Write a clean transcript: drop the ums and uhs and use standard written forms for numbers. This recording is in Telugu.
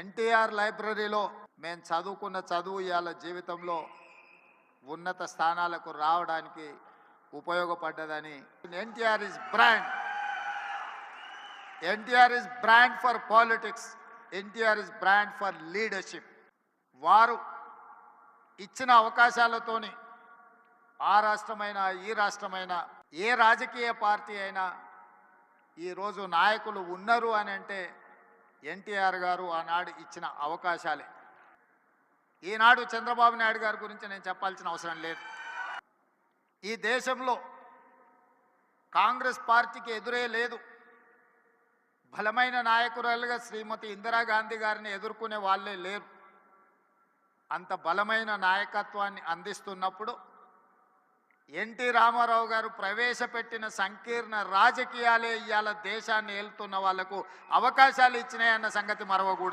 ఎన్టీఆర్ లైబ్రరీలో మేము చదువుకున్న చదువు ఇవాళ జీవితంలో ఉన్నత స్థానాలకు రావడానికి ఉపయోగపడ్డదని. NTR is brand. NTR is brand for politics. NTR is brand for leadership. వారు ఇచ్చిన అవకాశాలతోని ఆ రాష్ట్రమైనా ఈ రాష్ట్రమైనా ఏ రాజకీయ పార్టీ అయినా ఈరోజు నాయకులు ఉన్నారు అని అంటే ఎన్టీఆర్ గారు ఆనాడు ఇచ్చిన అవకాశాలే. ఈనాడు చంద్రబాబు నాయుడు గారి గురించి నేను చెప్పాల్సిన అవసరం లేదు. ఈ దేశంలో కాంగ్రెస్ పార్టీకి ఎదురే లేదు. బలమైన నాయకురాలుగా శ్రీమతి ఇందిరాగాంధీ గారిని ఎదుర్కొనే వాళ్ళే లేరు. అంత బలమైన నాయకత్వాన్ని అందిస్తున్నప్పుడు ఎన్టీ రామారావు గారు ప్రవేశపెట్టిన సంకీర్ణ రాజకీయాలే ఇవాళ దేశాన్ని ఏలుతున్న వాళ్లకు అవకాశాలు ఇచ్చినాయన్న సంగతి మరవకూడదు.